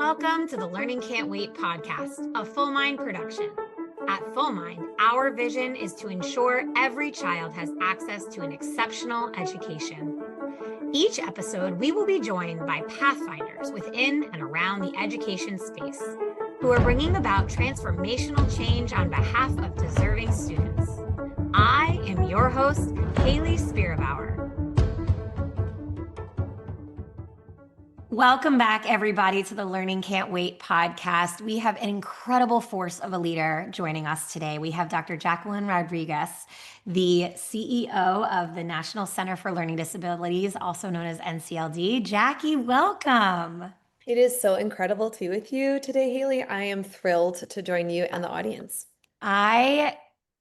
Welcome to the Learning Can't Wait podcast, a Full Mind production. At Full Mind, our vision is to ensure every child has access to an exceptional education. Each episode, we will be joined by pathfinders within and around the education space who are bringing about transformational change on behalf of deserving students. I am your host, Haley Spierbauer. Welcome back, everybody, to the Learning Can't Wait podcast. We have an incredible force of a leader joining us today. We have Dr. Jacqueline Rodriguez, the CEO of the National Center for Learning Disabilities, also known as NCLD. Jackie, welcome. It is so incredible to be with you today, Haley. I am thrilled to join you and the audience. I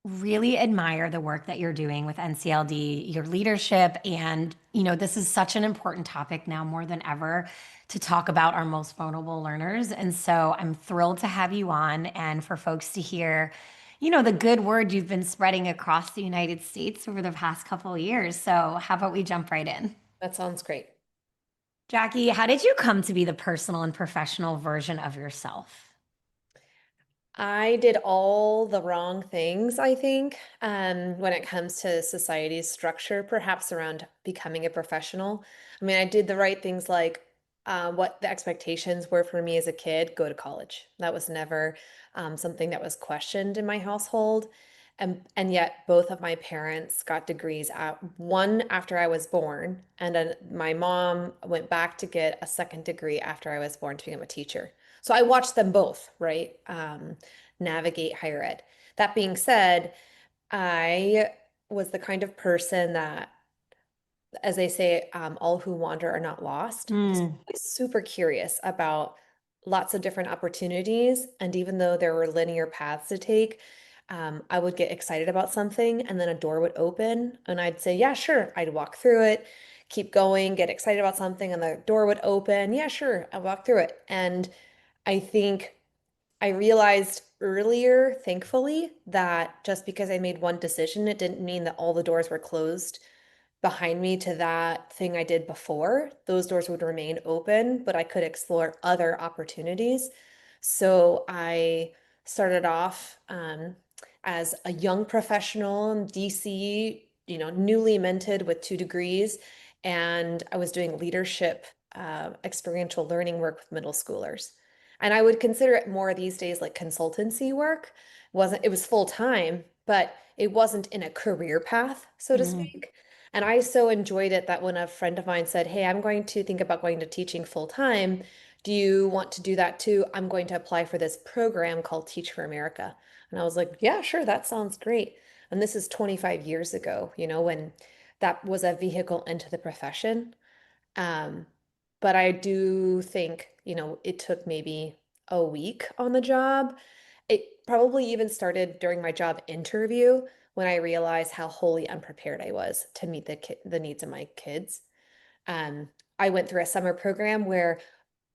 really admire the work that you're doing with NCLD, your leadership, and this is such an important topic now more than ever to talk about our most vulnerable learners. And so I'm thrilled to have you on and for folks to hear, the good word you've been spreading across the United States over the past couple of years. So how about we jump right in? That sounds great. Jackie, how did you come to be the personal and professional version of yourself? I did all the wrong things, I think, when it comes to society's structure, perhaps around becoming a professional. I mean, I did the right things like what the expectations were for me as a kid, go to college. That was never something that was questioned in my household. And yet both of my parents got degrees, one after I was born, and then my mom went back to get a second degree after I was born to become a teacher. So I watched them both, right, navigate higher ed. That being said, I was the kind of person that, as they say, all who wander are not lost. So I was super curious about lots of different opportunities. And even though there were linear paths to take, I would get excited about something and then a door would open and I'd say, yeah, sure. I'd walk through it, keep going, get excited about something, and the door would open. Yeah, sure. I'll walk through it. And I think I realized earlier, thankfully, that just because I made one decision, it didn't mean that all the doors were closed behind me to that thing I did before. Those doors would remain open, but I could explore other opportunities. So I started off as a young professional in DC, newly minted with 2 degrees, and I was doing leadership, experiential learning work with middle schoolers. And I would consider it more these days like consultancy work. It was full time, but it wasn't in a career path, so to speak. And I so enjoyed it that when a friend of mine said, hey, I'm going to think about going to teaching full time. Do you want to do that too? I'm going to apply for this program called Teach for America. And I was like, yeah, sure, that sounds great. And this is 25 years ago, when that was a vehicle into the profession. Um, but I do think, it took maybe a week on the job. It probably even started during my job interview when I realized how wholly unprepared I was to meet the needs of my kids. Um, I went through a summer program where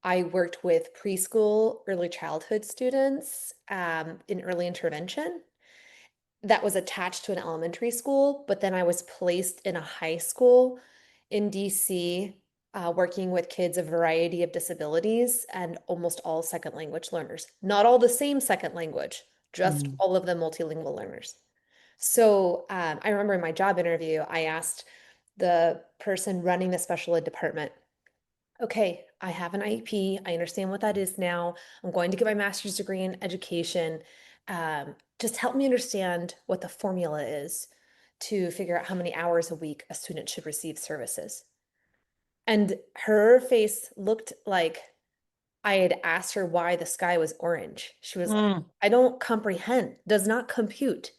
I worked with preschool, early childhood students in early intervention that was attached to an elementary school, but then I was placed in a high school in DC, working with kids of a variety of disabilities and almost all second language learners. Not all the same second language, just all of them multilingual learners. So I remember in my job interview, I asked the person running the special ed department, okay, I have an IEP. I understand what that is now. I'm going to get my master's degree in education. Just help me understand what the formula is to figure out how many hours a week a student should receive services. And her face looked like I had asked her why the sky was orange. She was like, I don't comprehend, does not compute.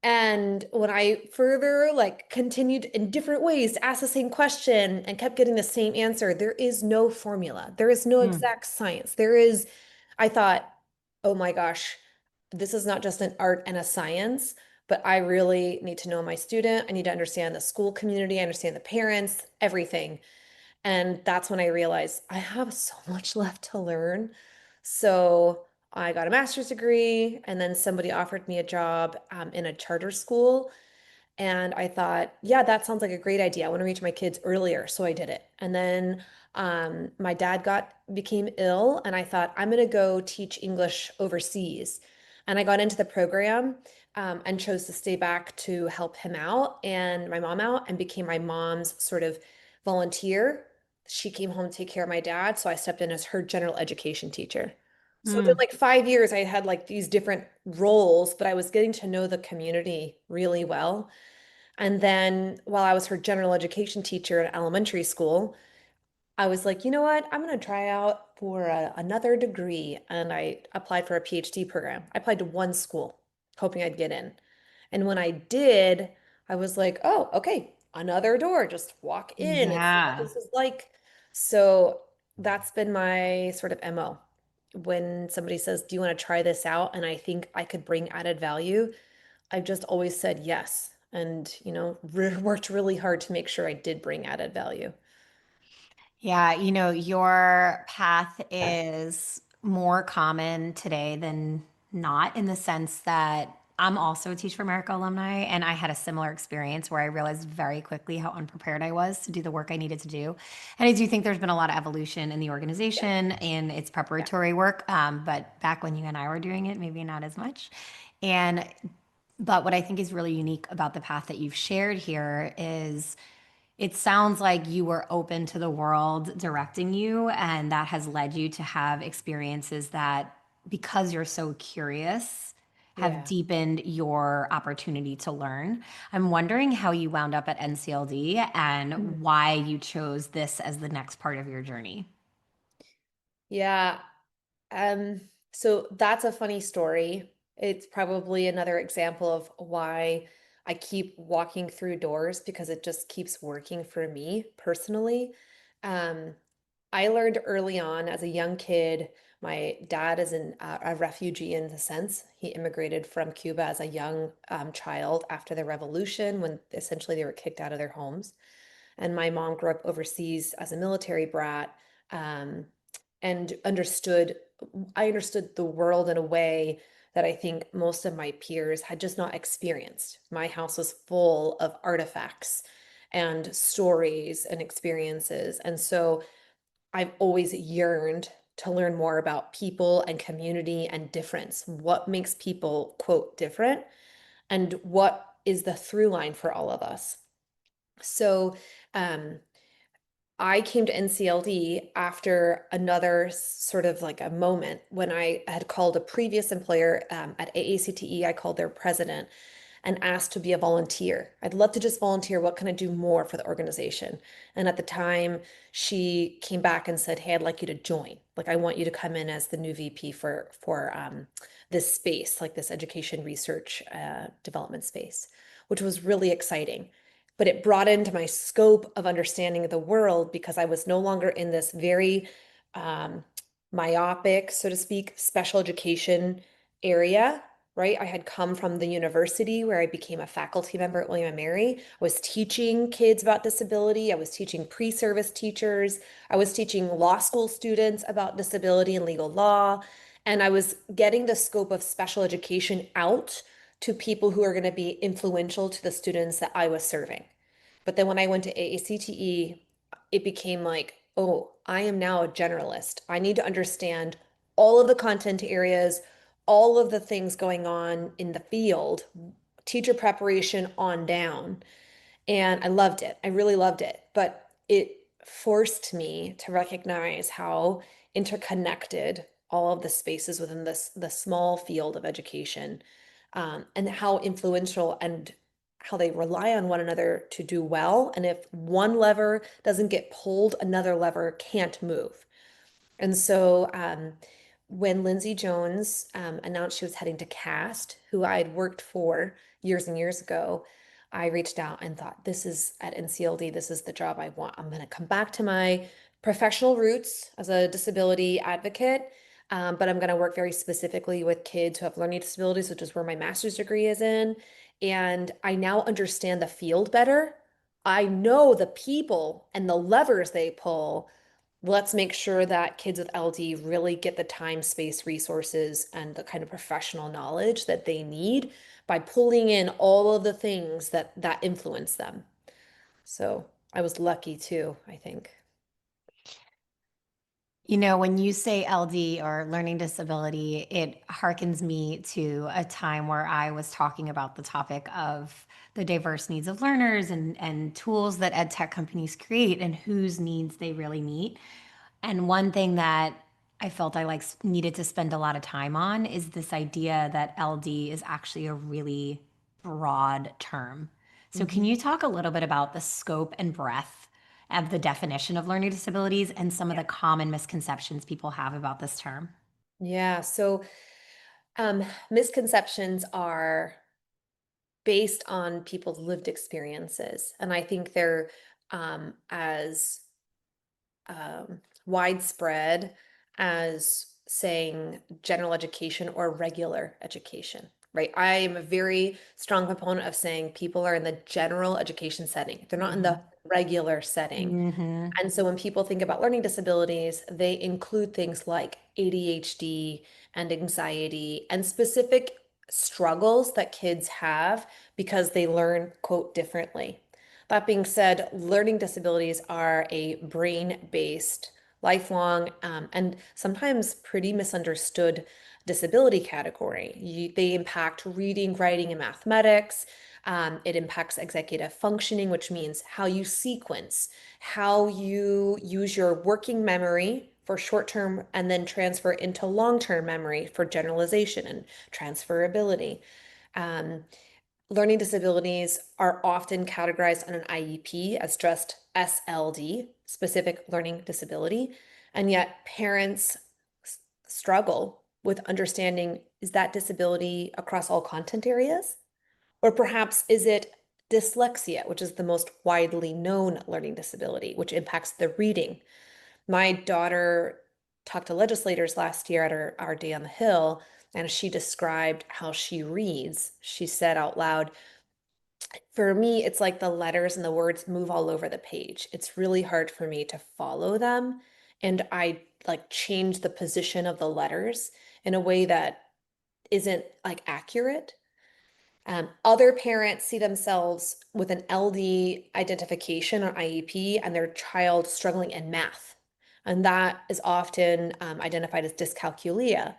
And when I further continued in different ways to ask the same question and kept getting the same answer, there is no formula. There is no exact science. I thought, oh my gosh, this is not just an art and a science, but I really need to know my student. I need to understand the school community, I understand the parents, everything. And that's when I realized I have so much left to learn. So I got a master's degree, and then somebody offered me a job in a charter school. And I thought, yeah, that sounds like a great idea. I want to reach my kids earlier. So I did it. And then my dad became ill, and I thought, I'm going to go teach English overseas. And I got into the program and chose to stay back to help him out and my mom out, and became my mom's sort of volunteer. She came home to take care of my dad. So I stepped in as her general education teacher. So within Mm. like 5 years, I had like these different roles, but I was getting to know the community really well. And then while I was her general education teacher at elementary school, I was like, you know what? I'm going to try out for another degree. And I applied for a PhD program. I applied to one school, hoping I'd get in. And when I did, I was like, oh, okay, another door. Just walk in and see what Yeah. this is like. So that's been my sort of MO. When somebody says, do you want to try this out? And I think I could bring added value, I've just always said yes. And, worked really hard to make sure I did bring added value. Yeah, your path is more common today than not in the sense that I'm also a Teach for America alumni, and I had a similar experience where I realized very quickly how unprepared I was to do the work I needed to do. And I do think there's been a lot of evolution in the Yeah. organization in its Yeah. preparatory work, but back when you and I were doing it, maybe not as much. And but what I think is really unique about the path that you've shared here is it sounds like you were open to the world directing you, and that has led you to have experiences that, because you're so curious, have Yeah. deepened your opportunity to learn. I'm wondering how you wound up at NCLD and Mhm. why you chose this as the next part of your journey. Yeah. Um, so that's a funny story. It's probably another example of why I keep walking through doors because it just keeps working for me personally. Um, I learned early on as a young kid, my dad is a refugee in the sense. He immigrated from Cuba as a young child after the revolution when essentially they were kicked out of their homes. And my mom grew up overseas as a military brat, um, and I understood the world in a way that I think most of my peers had just not experienced. My house was full of artifacts and stories and experiences. And so I've always yearned to learn more about people and community and difference. What makes people, quote, different, and what is the through line for all of us? So, um, I came to NCLD after another sort of like a moment when I had called a previous employer at AACTE. I called their president and asked to be a volunteer. I'd love to just volunteer. What can I do more for the organization? And at the time, she came back and said, "Hey, I'd like you to join. Like, I want you to come in as the new VP for this space, like this education research development space," which was really exciting. But it brought into my scope of understanding of the world because I was no longer in this very um, myopic, so to speak, special education area, right? I had come from the university where I became a faculty member at William and Mary. I was teaching kids about disability. I was teaching pre-service teachers. I was teaching law school students about disability and legal law. And I was getting the scope of special education out to people who are going to be influential to the students that I was serving. But then when I went to AACTE, it became like, oh, I am now a generalist. I need to understand all of the content areas, all of the things going on in the field, teacher preparation on down. And I loved it. I really loved it. But it forced me to recognize how interconnected all of the spaces within the small field of education, and how influential and how they rely on one another to do well. And if one lever doesn't get pulled, another lever can't move. And so when Lindsay Jones announced she was heading to CAST, who I had worked for years and years ago, I reached out and thought, this is at NCLD, this is the job I want. I'm going to come back to my professional roots as a disability advocate, but I'm going to work very specifically with kids who have learning disabilities, which is where my master's degree is in. And I now understand the field better. I know the people and the levers they pull let's make sure that kids with LD really get the time, space, resources, and the kind of professional knowledge that they need by pulling in all of the things that influence them. So I was lucky too, I think. You know, when you say LD or learning disability, it harkens me to a time where I was talking about the topic of the diverse needs of learners and tools that ed tech companies create and whose needs they really meet. And one thing that I felt I needed to spend a lot of time on is this idea that LD is actually a really broad term. So can Mhm. you talk a little bit about the scope and breadth of the definition of learning disabilities and some of Yeah. the common misconceptions people have about this term? Yeah. So misconceptions are based on people's lived experiences. And I think they're as widespread as saying general education or regular education, right? I am a very strong proponent of saying people are in the general education setting, they're not in the regular setting. Mm-hmm. And so when people think about learning disabilities, they include things like ADHD and anxiety and specific struggles that kids have because they learn, quote, differently. That being said, learning disabilities are a brain-based, lifelong, and sometimes pretty misunderstood disability category. They impact reading, writing, and mathematics. It impacts executive functioning, which means how you sequence, how you use your working memory for short term and then transfer into long term memory for generalization and transferability. Um, Learning disabilities are often categorized on an IEP as just SLD, specific learning disability, and yet parents struggle with understanding, is that disability across all content areas? Or perhaps is it dyslexia, which is the most widely known learning disability, which impacts the reading? My daughter talked to legislators last year at our Day on the Hill, and she described how she reads. She said out loud, for me, it's like the letters and the words move all over the page. It's really hard for me to follow them. And I like change the position of the letters in a way that isn't like accurate. Other parents see themselves with an LD identification or IEP and their child struggling in math. And that is often identified as dyscalculia.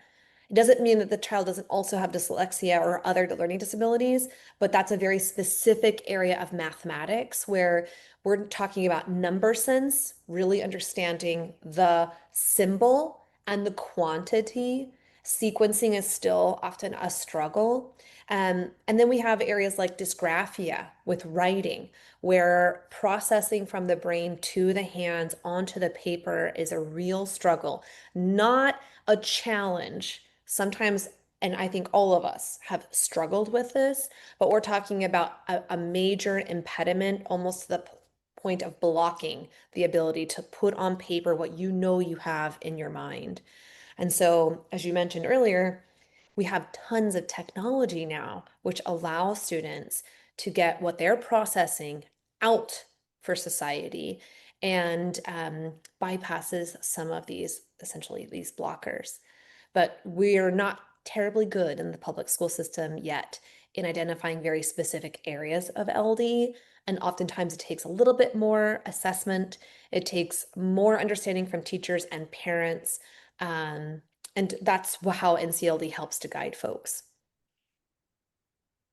It doesn't mean that the child doesn't also have dyslexia or other learning disabilities, but that's a very specific area of mathematics where we're talking about number sense, really understanding the symbol and the quantity. Sequencing is still often a struggle. And then we have areas like dysgraphia with writing, where processing from the brain to the hands onto the paper is a real struggle, not a challenge. Sometimes, and I think all of us have struggled with this, but we're talking about a major impediment, almost to the point of blocking the ability to put on paper what you know you have in your mind. And so, as you mentioned earlier, we have tons of technology now, which allows students to get what they're processing out for society and bypasses some of these, essentially, these blockers. But we're not terribly good in the public school system yet in identifying very specific areas of LD. And oftentimes it takes a little bit more assessment. It takes more understanding from teachers and parents. Um, and that's how NCLD helps to guide folks.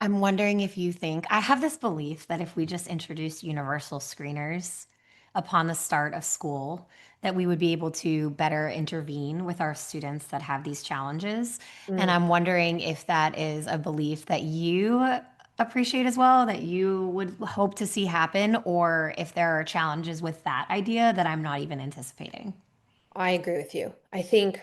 I'm wondering if you think, I have this belief that if we just introduced universal screeners upon the start of school, that we would be able to better intervene with our students that have these challenges. And Mm. I'm wondering if that is a belief that you appreciate as well, that you would hope to see happen, or if there are challenges with that idea that I'm not even anticipating. I agree with you. I think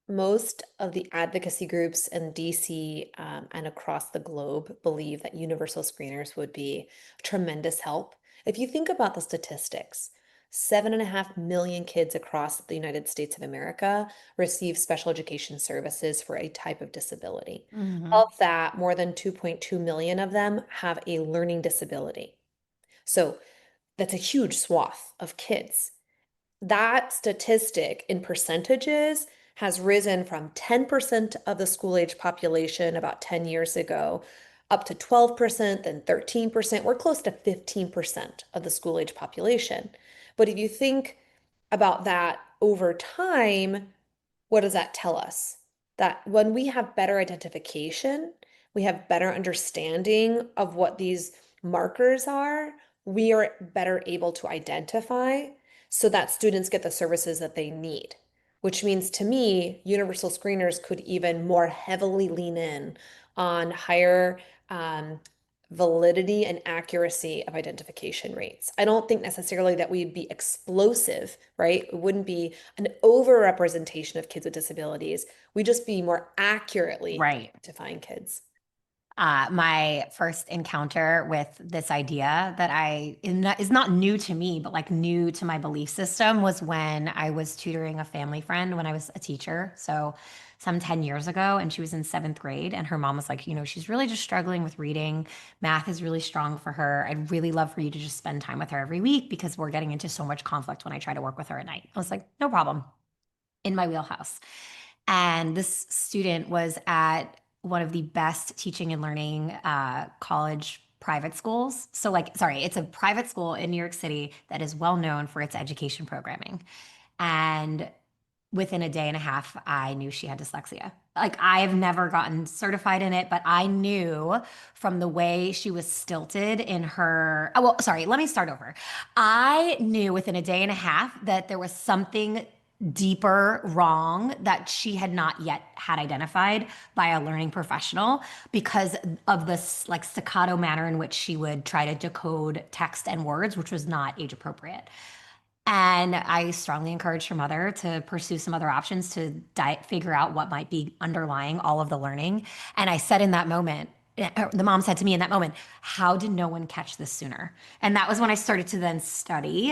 most of the advocacy groups in DC and across the globe believe that universal screeners would be tremendous help. If you think about the statistics, 7.5 million kids across the United States of America receive special education services for a type of disability. Mhm. Of that, more than 2.2 million of them have a learning disability. So that's a huge swath of kids. that statistic in percentages has risen from 10% of the school age population about 10 years ago up to 12%, then 13%. We're close to 15% of the school age population. But if you think about that over time, what does that tell us? That when we have better identification, we have better understanding of what these markers are, we are better able to identify so that students get the services that they need. Which means to me, universal screeners could even more heavily lean in on higher um, validity and accuracy of identification rates. I don't think necessarily that we'd be explosive, right? It wouldn't be an overrepresentation of kids with disabilities. We'd just be more accurately Right. identifying kids. My first encounter with this idea that is not new to me, but like new to my belief system was when I was tutoring a family friend when I was a teacher. So some 10 years ago, and she was in seventh grade, and her mom was like, she's really just struggling with reading. Math is really strong for her. I'd really love for you to just spend time with her every week because we're getting into so much conflict when I try to work with her at night. I was like, no problem, in my wheelhouse. And this student was at one of the best teaching and learning college private schools. So, like, sorry, it's a private school in New York City that is well known for its education programming. And within a day and a half, I knew she had dyslexia. Like, I've never gotten certified in it, but I knew from the way she was stilted in her. Oh, well, sorry, let me start over. I knew within a day and a half that there was something deeper wrong that she had not yet had identified by a learning professional because of this like staccato manner in which she would try to decode text and words, which was not age appropriate. And I strongly encouraged her mother to pursue some other options to figure out what might be underlying all of the learning. And I said in that moment, the mom said to me in that moment, how did no one catch this sooner? And that was when I started to then study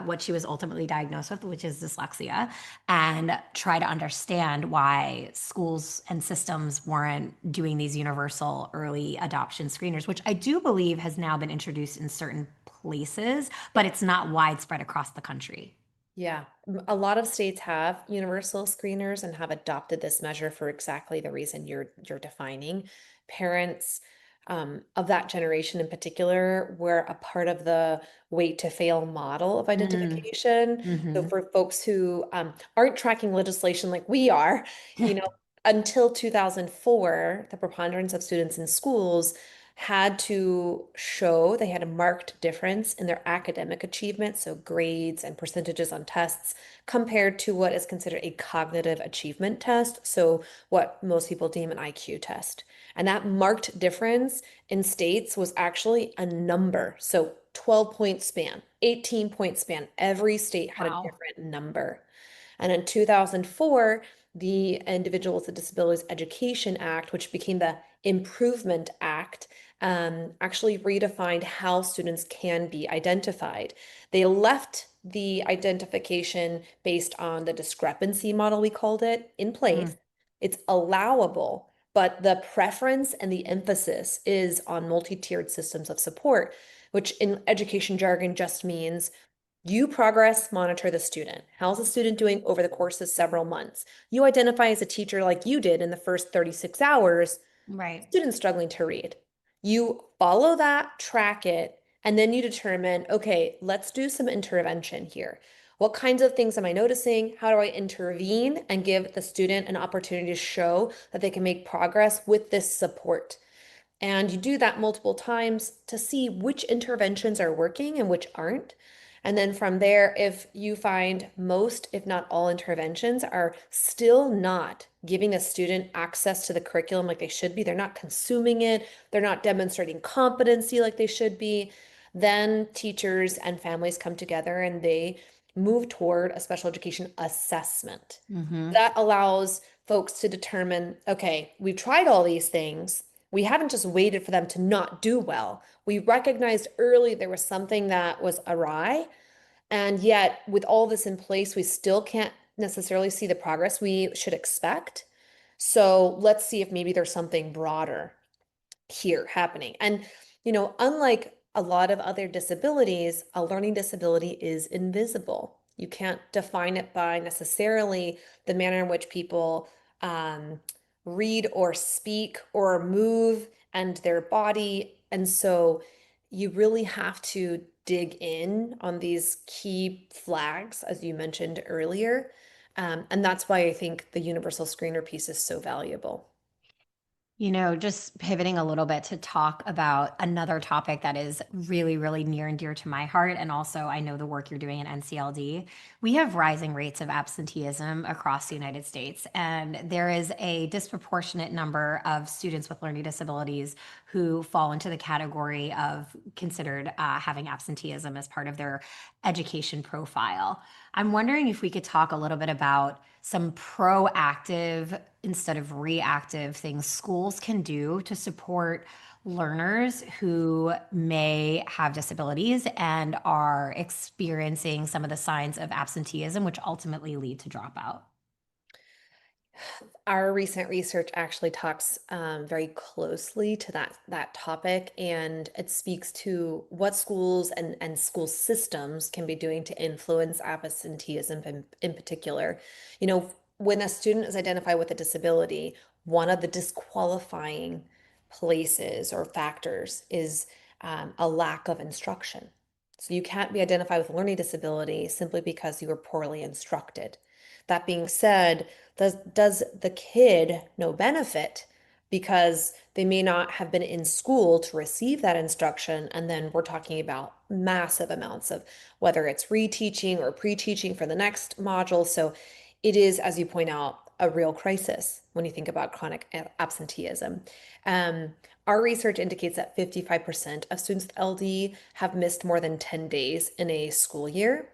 what she was ultimately diagnosed with, which is dyslexia, and try to understand why schools and systems weren't doing these universal early adoption screeners, which I do believe has now been introduced in certain places, but it's not widespread across the country. Yeah, a lot of states have universal screeners and have adopted this measure for exactly the reason you're defining. Parents of that generation in particular were a part of the wait to fail model of Mm, identification. So hmm for folks who aren't tracking legislation like we are, you know, until 2004, the preponderance of students in schools had to show they had a marked difference in their academic achievement, so grades and percentages on tests, compared to what is considered a cognitive achievement test, so what most people deem an IQ test. And that marked difference in states was actually a number. So 12-point span, 18-point span. Every state had a Wow. different number. And in 2004, the Individuals with Disabilities Education Act, which became the Improvement Act, actually redefined how students can be identified. They left the identification based on the discrepancy model, we called it, in place. Mm, It's allowable, but the preference and the emphasis is on multi-tiered systems of support, which in education jargon just means you progress monitor the student. How's the student doing over the course of several months? You identify as a teacher like you did in the first 36 hours, right. students struggling to read. You follow that, track it, and then you determine, okay, let's do some intervention here. What kinds of things am I noticing? How do I intervene and give the student an opportunity to show that they can make progress with this support? And you do that multiple times to see which interventions are working and which aren't. And then from there, if you find most, if not all interventions are still not giving a student access to the curriculum like they should be, they're not consuming it, they're not demonstrating competency like they should be, then teachers and families come together and they move toward a special education assessment. hmm That allows folks to determine, okay, we've tried all these things. We haven't just waited for them to not do well. We recognized early there was something that was awry. And yet, with all this in place, we still can't necessarily see the progress we should expect. So let's see if maybe there's something broader here happening. And, unlike a lot of other disabilities, a learning disability is invisible. You can't define it by necessarily the manner in which people um, read or speak or move and their body. And so you really have to dig in on these key flags, as you mentioned earlier. And that's why I think the universal screener piece is so valuable. Just pivoting a little bit to talk about another topic that is really, really near and dear to my heart. And also, I know the work you're doing in NCLD. We have rising rates of absenteeism across the United States. And there is a disproportionate number of students with learning disabilities who fall into the category of considered having absenteeism as part of their education profile. I'm wondering if we could talk a little bit about some proactive instead of reactive things schools can do to support learners who may have disabilities and are experiencing some of the signs of absenteeism, which ultimately lead to dropout. Our recent research actually talks very closely to that topic, and it speaks to what schools and school systems can be doing to influence absenteeism in particular. When a student is identified with a disability, one of the disqualifying places or factors is a lack of instruction. So you can't be identified with a learning disability simply because you were poorly instructed. That being said, does the kid no benefit because they may not have been in school to receive that instruction? And then we're talking about massive amounts of whether it's reteaching or pre-teaching for the next module. So it is, as you point out, a real crisis when you think about chronic absenteeism. Um, our research indicates that 55% of students with LD have missed more than 10 days in a school year.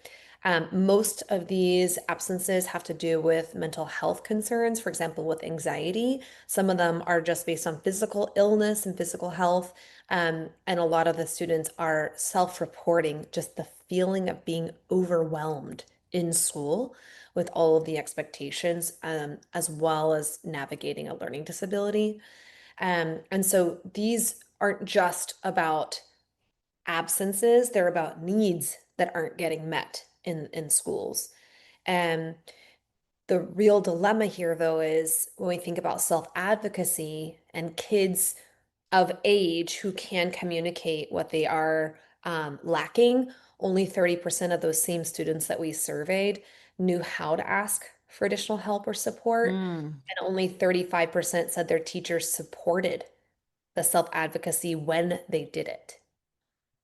Most of these absences have to do with mental health concerns, for example, with anxiety. Some of them are just based on physical illness and physical health. And a lot of the students are self-reporting just the feeling of being overwhelmed in school with all of the expectations, as well as navigating a learning disability. And so these aren't just about absences, they're about needs that aren't getting met in schools. And the real dilemma here, though, is when we think about self-advocacy and kids of age who can communicate what they are lacking, only 30% of those same students that we surveyed knew how to ask for additional help or support, Mm. and only 35% said their teachers supported the self-advocacy when they did it.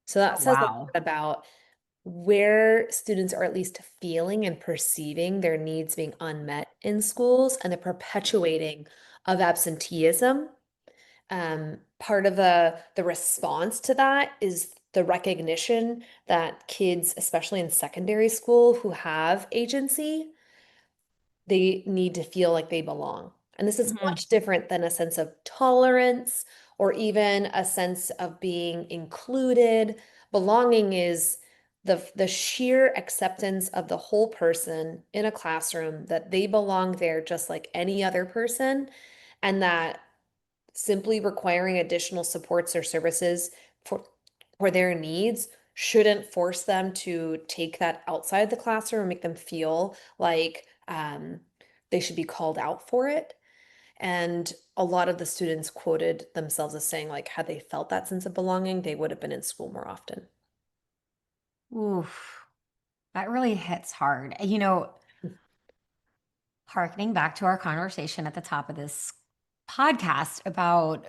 So that Oh, says a wow. lot about where students are at least feeling and perceiving their needs being unmet in schools and the perpetuating of absenteeism. Part of the response to that is the recognition that kids, especially in secondary school, who have agency, they need to feel like they belong. And this is Mhm. much different than a sense of tolerance or even a sense of being included. Belonging is the sheer acceptance of the whole person in a classroom that they belong there just like any other person, and that simply requiring additional supports or services for for their needs shouldn't force them to take that outside the classroom and make them feel like they should be called out for it. And a lot of the students quoted themselves as saying, like, had they felt that sense of belonging, they would have been in school more often. Oof, that really hits hard. Harkening back to our conversation at the top of this podcast about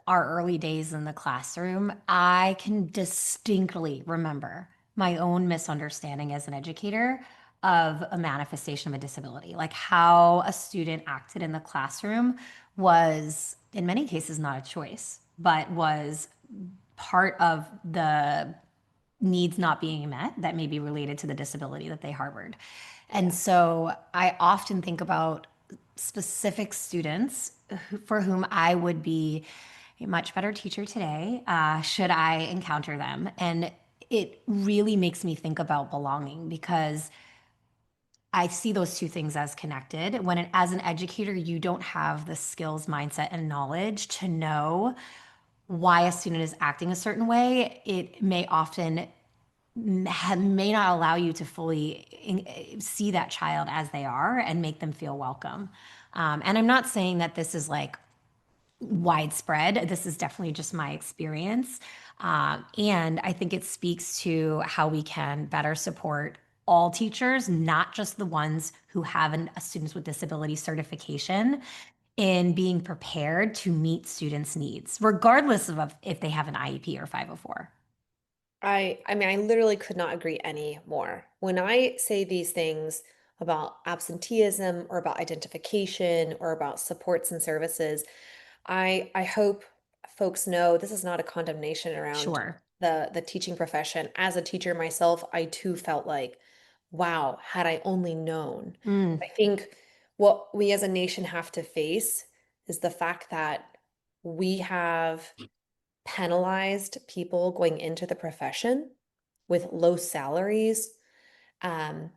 our early days in the classroom, I can distinctly remember my own misunderstanding as an educator of a manifestation of a disability, like how a student acted in the classroom was, in many cases, not a choice, but was part of the needs not being met that may be related to the disability that they harbored. And Yeah. so I often think about specific students for whom I would be a much better teacher today, should I encounter them. And it really makes me think about belonging because I see those two things as connected. As an educator, you don't have the skills, mindset, and knowledge to know why a student is acting a certain way. It may often may not allow you to fully see that child as they are and make them feel welcome. And I'm not saying that this is like widespread. This is definitely just my experience. And I think it speaks to how we can better support all teachers, not just the ones who have a students with disability certification, in being prepared to meet students' needs, regardless of if they have an IEP or 504. I mean, I literally could not agree any more. When I say these things about absenteeism or about identification or about supports and services, I hope folks know this is not a condemnation around Sure. the teaching profession. As a teacher myself, I too felt like, wow, had I only known. Mm, I think what we as a nation have to face is the fact that we have penalized people going into the profession with low salaries. Um,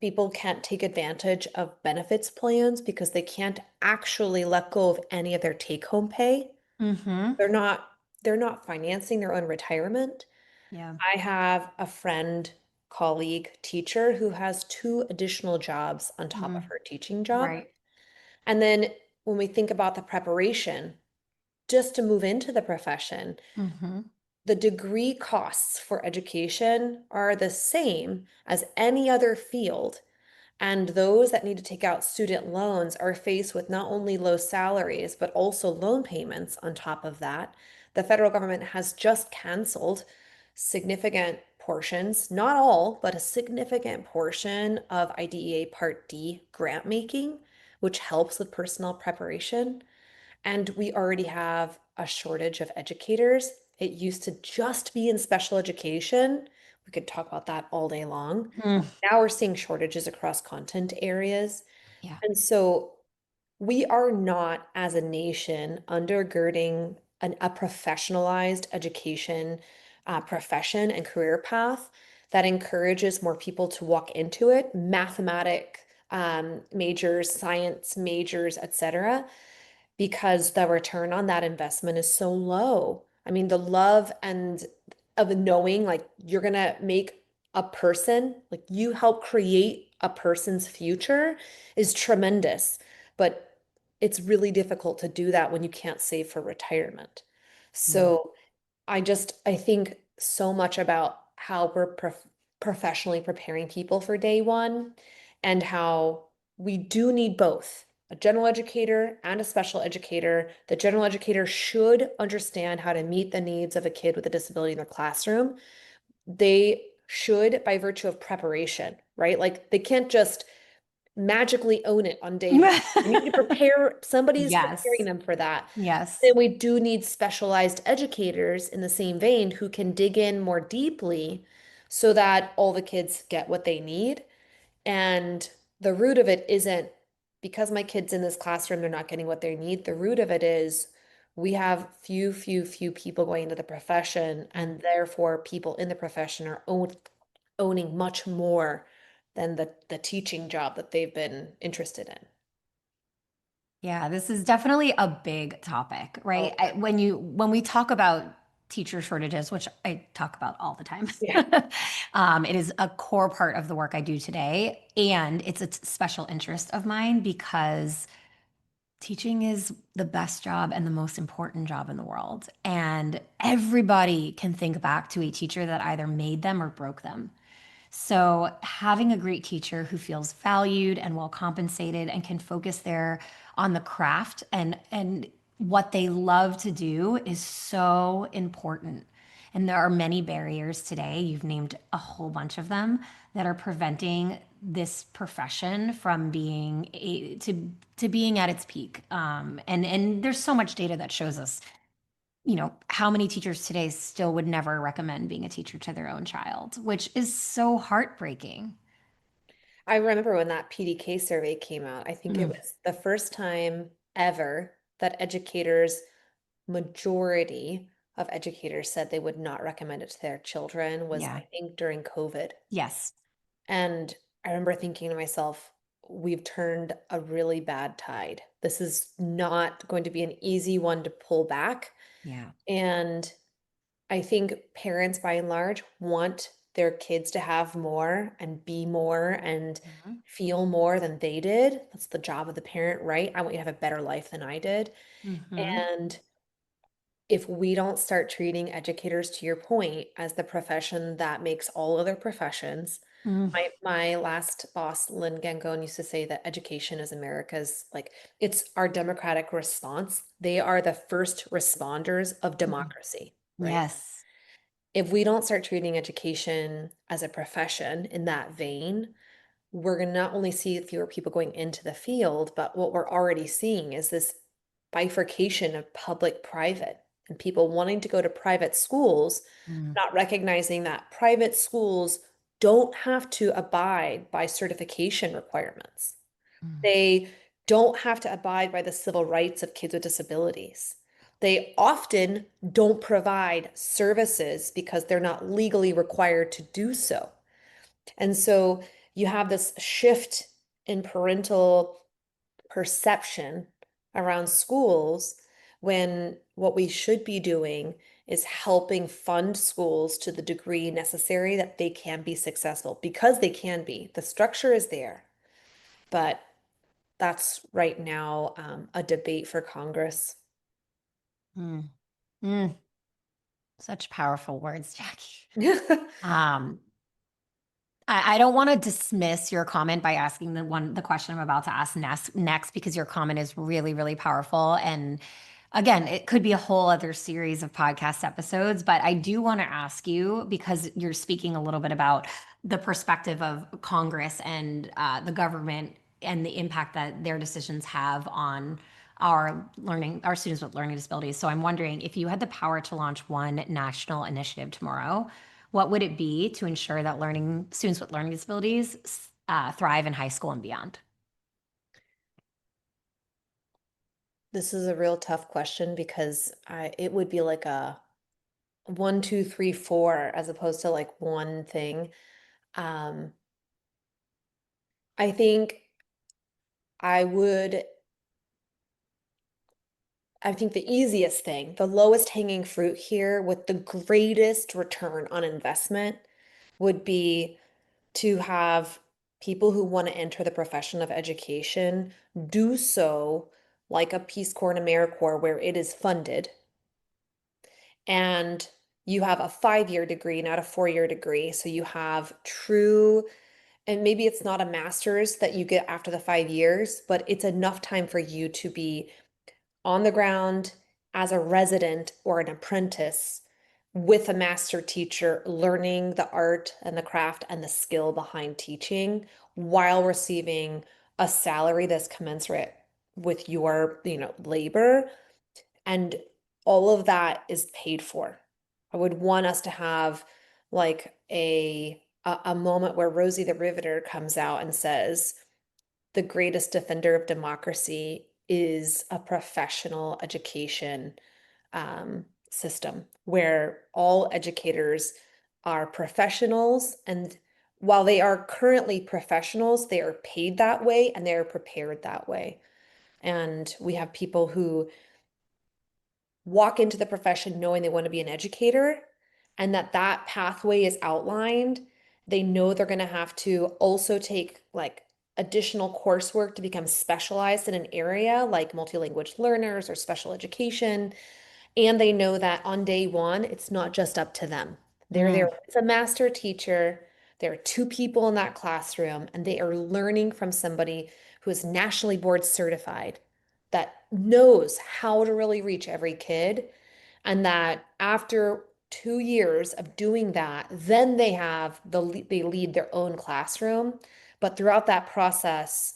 People can't take advantage of benefits plans because they can't actually let go of any of their take-home pay. mm-hmm. They're not they're not financing their own retirement. Yeah. I have a friend, colleague, teacher who has two additional jobs on top of Mm, her teaching job. right. And then when we think about the preparation just to move into the profession, Mm-hmm. the degree costs for education are the same as any other field. And those that need to take out student loans are faced with not only low salaries, but also loan payments on top of that. The federal government has just canceled significant portions, not all, but a significant portion of IDEA Part D grant making, which helps with personnel preparation. And we already have a shortage of educators. It used to just be in special education. We could talk about that all day long. Mm, Now we're seeing shortages across content areas. yeah. And so we are not, as a nation, undergirding a professionalized education profession and career path that encourages more people to walk into it, mathematic majors, science majors, etc., because the return on that investment is so low. I mean, the love and of knowing like you're gonna make a person, like you help create a person's future is tremendous. But it's really difficult to do that when you can't save for retirement. Yeah. So I think so much about how we're professionally preparing people for day one and how we do need both a general educator and a special educator. The general educator should understand how to meet the needs of a kid with a disability in their classroom. They should, by virtue of preparation, right? Like they can't just magically own it on day one. They need to prepare, somebody's preparing Yes. them for that. Yes. Then we do need specialized educators in the same vein who can dig in more deeply so that all the kids get what they need. And the root of it isn't because my kids in this classroom, they're not getting what they need. The root of it is we have few people going into the profession, and therefore people in the profession are owning much more than the teaching job that they've been interested in. Yeah, this is definitely a big topic, Oh, right? When we talk about teacher shortages, which I talk about all the time, yeah. it is a core part of the work I do today, and it's a special interest of mine because teaching is the best job and the most important job in the world, and everybody can think back to a teacher that either made them or broke them. So, having a great teacher who feels valued and well compensated and can focus there on the craft and what they love to do is so important. And there are many barriers today, you've named a whole bunch of them, that are preventing this profession from being to being at its peak. And there's so much data that shows us, how many teachers today still would never recommend being a teacher to their own child, which is so heartbreaking. I remember when that PDK survey came out, I think it Mm, was the first time ever that majority of educators said they would not recommend it to their children was, yeah. I think, during COVID. Yes. And I remember thinking to myself, we've turned a really bad tide. This is not going to be an easy one to pull back. Yeah. And I think parents, by and large, want their kids to have more and be more and Mhm. feel more than they did. That's the job of the parent, right? I want you to have a better life than I did. Mhm. And if we don't start treating educators, to your point, as the profession that makes all other professions, Mm. my last boss, Lynn Gangone, used to say that education is America's, like, it's our democratic response. They are the first responders of Mm. democracy, right? Yes. If we don't start treating education as a profession in that vein, we're going to not only see fewer people going into the field, but what we're already seeing is this bifurcation of public private and people wanting to go to private schools, Mm. not recognizing that private schools don't have to abide by certification requirements. Mm. They don't have to abide by the civil rights of kids with disabilities. They often don't provide services because they're not legally required to do so. And so you have this shift in parental perception around schools when what we should be doing is helping fund schools to the degree necessary that they can be successful because they can be. The structure is there, but that's right now a debate for Congress. Mm. Mm. Such powerful words, Jackie. Um, I don't want to dismiss your comment by asking the question I'm about to ask next because your comment is really, really powerful. And again, it could be a whole other series of podcast episodes, but I do want to ask you because you're speaking a little bit about the perspective of Congress and the government and the impact that their decisions have on our students with learning disabilities. So I'm wondering if you had the power to launch one national initiative tomorrow, what would it be to ensure that learning students with learning disabilities thrive in high school and beyond? This is a real tough question because it would be like a one, two, three, four, as opposed to like one thing. Um, I think I would, I think the easiest thing, the lowest hanging fruit here with the greatest return on investment would be to have people who want to enter the profession of education do so like a Peace Corps and AmeriCorps where it is funded and you have a 5 year degree, not a 4 year degree. So you have true, and maybe it's not a master's that you get after the 5 years, but it's enough time for you to be on the ground as a resident or an apprentice with a master teacher, learning the art and the craft and the skill behind teaching while receiving a salary that's commensurate with your, labor. And all of that is paid for. I would want us to have like a moment where Rosie the Riveter comes out and says, the greatest defender of democracy is a professional education system where all educators are professionals. And while they are currently professionals, they are paid that way and they are prepared that way. And we have people who walk into the profession knowing they want to be an educator and that pathway is outlined. They know they're going to have to also take like additional coursework to become specialized in an area like multi-language learners or special education. And they know that on day one, it's not just up to them. They're there Mm. as a master teacher. There are two people in that classroom, and they are learning from somebody who is nationally board certified that knows how to really reach every kid. And that after 2 years of doing that, then they lead their own classroom. But throughout that process,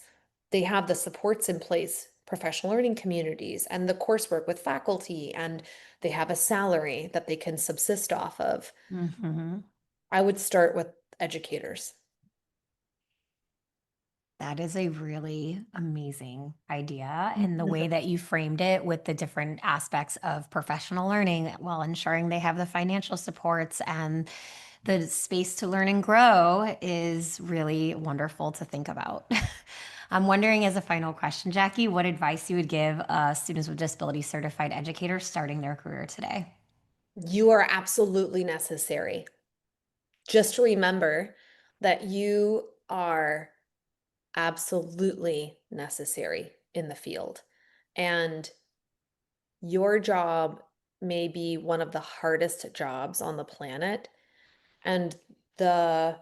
they have the supports in place, professional learning communities and the coursework with faculty, and they have a salary that they can subsist off of. Mhm. I would start with educators. That is a really amazing idea. And the Mhm. way that you framed it with the different aspects of professional learning while ensuring they have the financial supports and the space to learn and grow is really wonderful to think about. I'm wondering, as a final question, Jackie, what advice you would give students with disability certified educators starting their career today? You are absolutely necessary. just remember that you are absolutely necessary in the field. And your job may be one of the hardest jobs on the planet. And the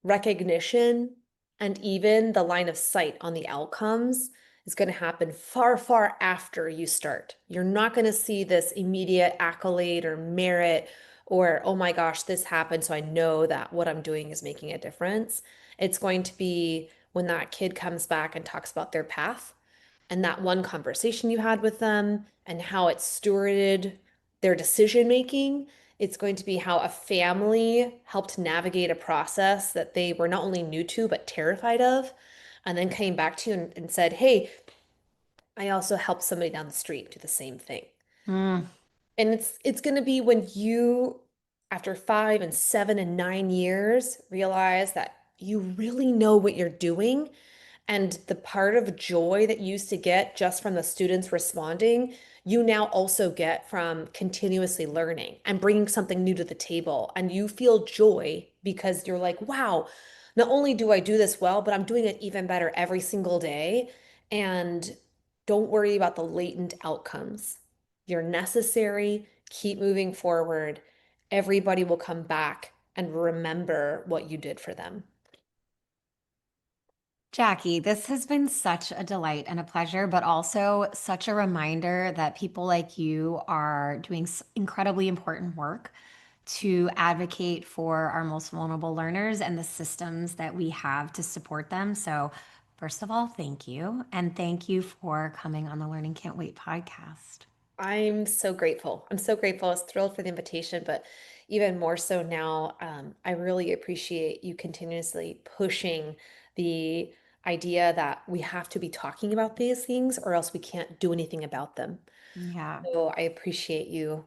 recognition and even the line of sight on the outcomes is going to happen far, far after you start. You're not going to see this immediate accolade or merit or, oh my gosh, this happened, so I know that what I'm doing is making a difference. It's going to be when that kid comes back and talks about their path and that one conversation you had with them and how it stewarded their decision making. It's going to be how a family helped navigate a process that they were not only new to, but terrified of, and then came back to you and said, hey, I also helped somebody down the street do the same thing. Mm. And it's going to be when you, after 5 and 7 and 9 years, realize that you really know what you're doing. And the part of joy that you used to get just from the students responding, you now also get from continuously learning and bringing something new to the table. And you feel joy because you're like, wow, not only do I do this well, but I'm doing it even better every single day. And don't worry about the latent outcomes. You're necessary. Keep moving forward. Everybody will come back and remember what you did for them. Jackie, this has been such a delight and a pleasure, but also such a reminder that people like you are doing incredibly important work to advocate for our most vulnerable learners and the systems that we have to support them. So, first of all, thank you. And thank you for coming on the Learning Can't Wait podcast. I'm so grateful. I'm so grateful. I was thrilled for the invitation, but even more so now, I really appreciate you continuously pushing the idea that we have to be talking about these things or else we can't do anything about them. Yeah. So I appreciate you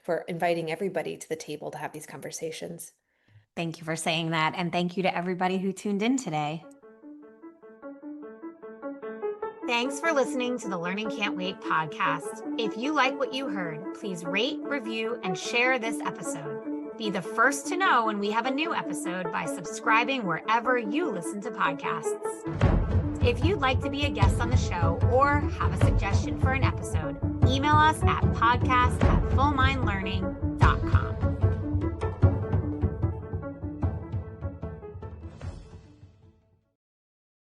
for inviting everybody to the table to have these conversations. Thank you for saying that. And thank you to everybody who tuned in today. Thanks for listening to the Learning Can't Wait podcast. If you like what you heard, please rate, review, and share this episode. Be the first to know when we have a new episode by subscribing wherever you listen to podcasts. If you'd like to be a guest on the show or have a suggestion for an episode, email us at podcast@fullmindlearning.com.